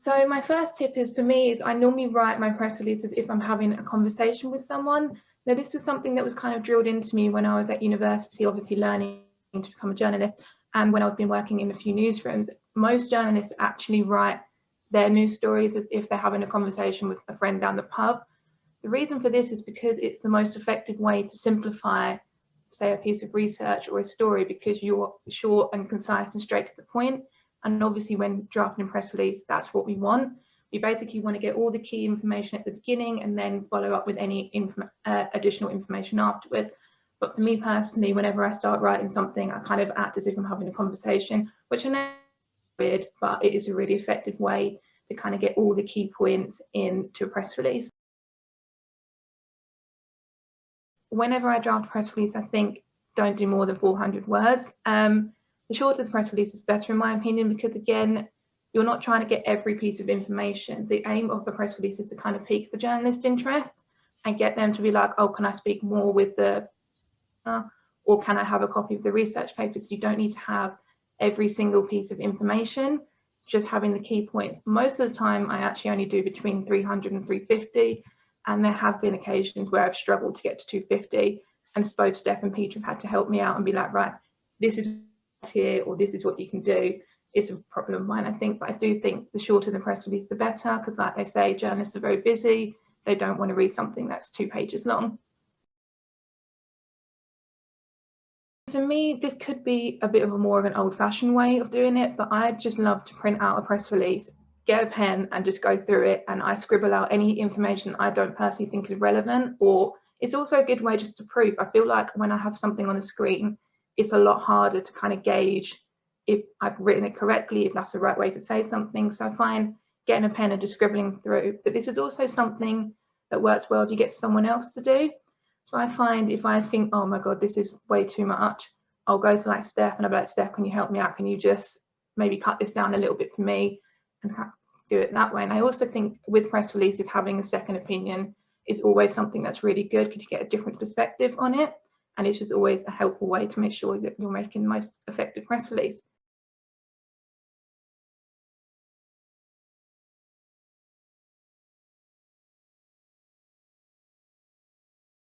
So my first tip is, for me, is I normally write my press releases if I'm having a conversation with someone. Now, this was something that was kind of drilled into me when I was at university, obviously learning to become a journalist, and when I've been working in a few newsrooms. Most journalists actually write their news stories as if they're having a conversation with a friend down the pub. The reason for this is because it's the most effective way to simplify, say, a piece of research or a story, because you're short and concise and straight to the point. And obviously when drafting a press release, that's what we want. We basically want to get all the key information at the beginning and then follow up with any additional information afterwards. But for me personally, whenever I start writing something, I kind of act as if I'm having a conversation, which I know is weird, but it is a really effective way to kind of get all the key points into a press release. Whenever I draft a press release, I think don't do more than 400 words. The shorter the press release is better in my opinion, because again, you're not trying to get every piece of information. The aim of the press release is to kind of pique the journalist's interest and get them to be like, oh, can I speak more with the, or can I have a copy of the research papers? You don't need to have every single piece of information, just having the key points. Most of the time, I actually only do between 300 and 350. And there have been occasions where I've struggled to get to 250, and both Steph and Peter have had to help me out and be like, right, this is here, or this is what you can do. It's a problem of mine, I think, but I do think the shorter the press release, the better, because like they say, journalists are very busy. They don't want to read something that's 2 pages long. For me, this could be a bit of a more of an old-fashioned way of doing it, but I just love to print out a press release, get a pen and just go through it, and I scribble out any information I don't personally think is relevant. Or it's also a good way just to prove. I feel like when I have something on the screen, it's a lot harder to kind of gauge if I've written it correctly, if that's the right way to say something. So I find getting a pen and just scribbling through. But this is also something that works well if you get someone else to do. So I find if I think, oh my God, this is way too much, I'll go to like Steph and I'll be like, Steph, can you help me out? Can you just maybe cut this down a little bit for me, and do it that way? And I also think with press releases, having a second opinion is always something that's really good, because you get a different perspective on it. And it's just always a helpful way to make sure that you're making the most effective press release.